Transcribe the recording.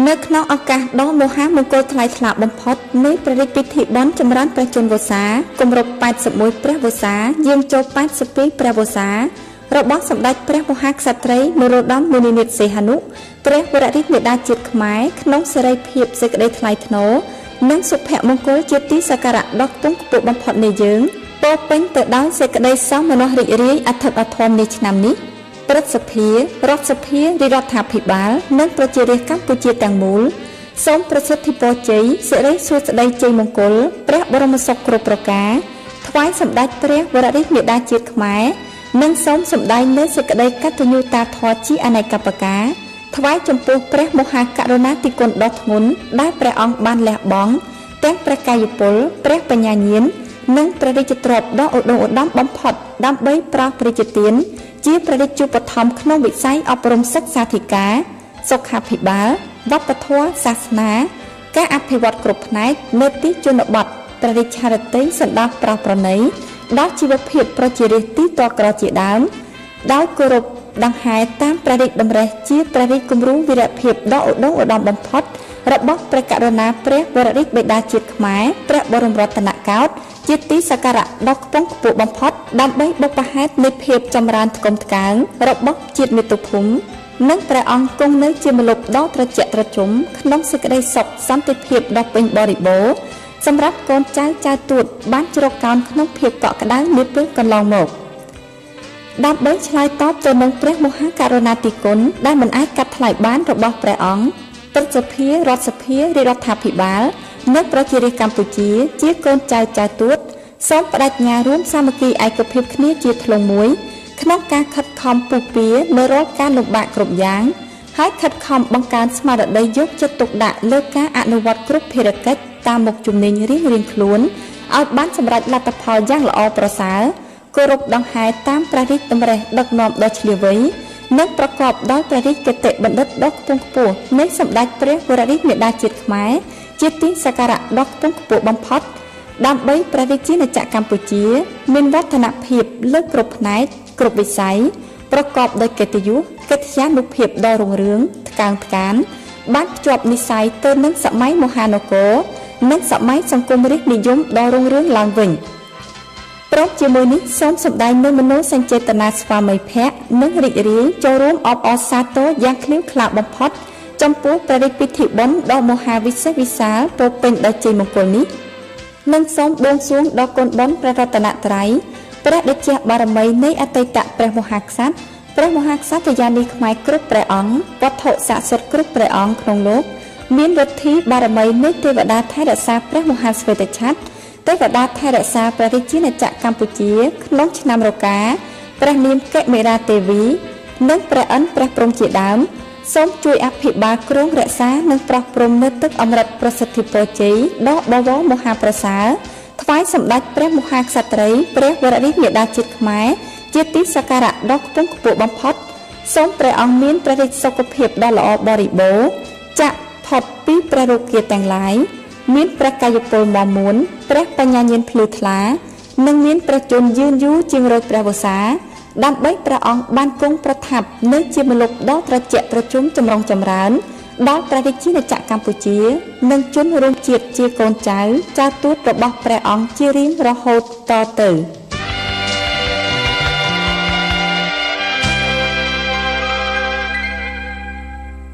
នៅក្នុងឱកាសដ៏មហាមង្គលថ្លៃថ្លាបំផុតនៃព្រះរាជពិធីបុណ្យចម្រើនព្រះជន្មវស្សាគម្រប់81ព្រះវស្សាយាងចូល82ព្រះវស្សារបស់សម្ដេចព្រះមហាក្សត្រីនរោត្តមមុនិនាថសីហនុព្រះវររាជមាតាជាតិខ្មែរក្នុងសេរីភាពសេចក្តីថ្លៃថ្នូរនិងសុភមង្គលជាទីសក្ការៈដ៏ខ្ពង់ខ្ពស់បំផុតនៃយើងពោពេញទៅដោយសេចក្តីសោមនស្សរីករាយអធិបអធមនៃឆ្នាំនេះព្រឹទ្ធសភារដ្ឋសភារាជរដ្ឋាភិបាលនិងប្រជារាស្ត្រកម្ពុជាទាំងមូលសូមប្រសិទ្ធិពរជ័យសិរីសួស្តីជ័យមង្គលព្រះបរមសុខគ្រប់ប្រការថ្វាយសម្ដេចព្រះវររាជមាតាជាតិខ្មែរនិងសូមសម្ដែងនូវសេចក្តីកតញ្ញូតាធម៌ជាអនេកប្បការថ្វាយចំពោះព្រះមហាករុណាธิคุณដ៏ធ្ងន់ដែលព្រះអង្គបានលះបង់ទាំងព្រះកាយពលព្រះបញ្ញាញាណនិងព្រះរាជទ្រព្យដ៏ឧត្តមឧត្តមបំផុតដើម្បីប្រោសព្រះរាជទានជាព្រះរាជឧបត្ថម្ភក្នុងវិស័យអប់រំសិក្សាធិការសុខាភិបាលវប្បធម៌សាសនាការអភិវឌ្ឍគ្រប់ផ្នែកនៅទីជនបទព្រះរាជហឫទ័យសណ្ដាប់ប្រោសប្រណីដល់ជីវភាពប្រជារាស្ត្រទីតក្រជាដើមដោយគោរពដង្ហែតាមព្រះរាជតម្រិះជាព្រះរាជគំរូវីរភាពដ៏ឧត្តមឧត្តមបំផុតរបស់ព្រះករុណាព្រះវររាជបិតាជាតិខ្មែរព្រះបរមរតនកោដ្ឋជាទីសក្ការៈដ៏ខ្ពង់ខ្ពស់បំផុតដើម្បីបុព្វហេតុនៃភាពចម្រើនថ្កុំថ្កើងរបស់ជាតិមាតុភូមិនិងព្រះអង្គគង់នៅជាម្លប់ដ៏ត្រជាក់ត្រជុំក្នុងសេចក្តីសុខសន្តិភាពដ៏ពេញបរិបូរណ៍សម្រាប់កូនចៅចៅទួតបានជ្រកកោនក្នុងភាពកក់ក្ដៅនាពេលកន្លងមកដើម្បីឆ្លើយតបទៅនឹងព្រះមហាករុណាธิคุณដែលមិនអាចកាត់ថ្លៃបានរបស់ព្រះអង្គព្រឹទ្ធសភារដ្ឋសភារាជរដ្ឋាភិបាលនិងប្រជារាស្ត្រកម្ពុជាជាកូនចៅចៅទួតសូមបដិញ្ញារួមសាមគ្គីឯកភាពគ្នាជាធ្លុងមួយក្នុងការខិតខំពុះពៀនៅរាល់ការលំបាកគ្រប់យ៉ាងហើយខិតខំបង្កើនស្មារតីយកចិត្តទុកដាក់លើការអនុវត្តគ្រប់ភារកិច្ចតាមមុខជំនាញរៀងៗខ្លួនឲ្យបានសម្រេចលទ្ធផលយ៉ាងល្អប្រសើរគោរពដង្ហែតាមព្រះរាជតម្រិះដឹកនាំដ៏ឈ្លាសវៃនិងប្រកបដោយព្រះរាជគតិបណ្ឌិតដ៏ខ្ពង់ខ្ពស់នៃសម្ដេចព្រះវររាជមាតាជាតិខ្មែរជាទីសក្ការៈដ៏ខ្ពង់ខ្ពស់បំផុតដើម្បីព្រះរាជាណាចក្រកម្ពុជាមានវឌ្ឍនភាពលើគ្រប់ផ្នែកគ្រប់វិស័យប្រកបដោយកិត្តិយសកិត្តិយានុភាពដ៏រុងរឿងថ្កើងថ្កានបានភ្ជាប់និស្ស័យទៅនឹងសម័យមហានគរនិងសម័យសង្គមរាស្ត្រនិយមដ៏រុងរឿងឡើងវិញព្រមជាមួយនេះសូមសម្ដែងនូវមនោសញ្ចេតនាស្វាមីភក្តិនិងរីករាយចូលរួមអបអរសាទរយ៉ាងក្លៀវក្លាបំផុតចំពោះព្រះរាជពិធីបុណ្យដ៏មហាវិសេសវិសាលពោពេញដោយជ័យមង្គលនេះនិងសូមបួងសួងដល់គុណបុណ្យព្រះរតនត្រ័យព្រះតេជះបារមីនៃអតីតព្រះមហាក្សត្រព្រះមហាក្សត្រយានីខ្មែរគ្រប់ព្រះអង្គវត្ថុស័ក្តិសិទ្ធិគ្រប់ព្រះអង្គក្នុងលោកមានឫទ្ធីបារមីនៃទេវតាថែរក្សាព្រះមហាស្វេតឆ័ត្រទេវតាថែរក្សាព្រះរាជាណាចក្រកម្ពុជាក្នុងឆ្នាំរកាព្រះនាមកិមេរាទេវីនិងព្រះអិនព្រះព្រំជាដើមសូមជួយអភិបាលគ្រងរក្សានិងប្រោះព្រំនៅទឹកអមរិតប្រសិទ្ធិពរជ័យដ៏បវរមហាប្រសើរថ្វាយសម្ដេចព្រះមហាក្សត្រីព្រះវររាជមាតាជាតិខ្មែរជាទីសក្ការៈដ៏ខ្ពង់ខ្ពស់បំផុតសូមព្រះអង្គមានព្រះរាជសុខភាពដ៏ល្អបរិបូរណ៍ចាក់ផុតពីព្រះរោគាទាំងឡាយមានព្រះកាយពលមាំមួនព្រះបញ្ញាញាណភ្លឺថ្លានិងមានព្រះជន្មយឺនយូរជាងរយព្រះវស្សាដើម្បីព្រះអង្គបានគង់ប្រថាប់នៅជាម្លប់ដ៏ត្រជាក់ត្រជុំចម្រុងចម្រើនដល់ព្រះរាជាណាចក្រកម្ពុជានិងជនរួមជាតិជាកូនចៅចៅទួតរបស់ព្រះអង្គជារៀងរហូតតទៅ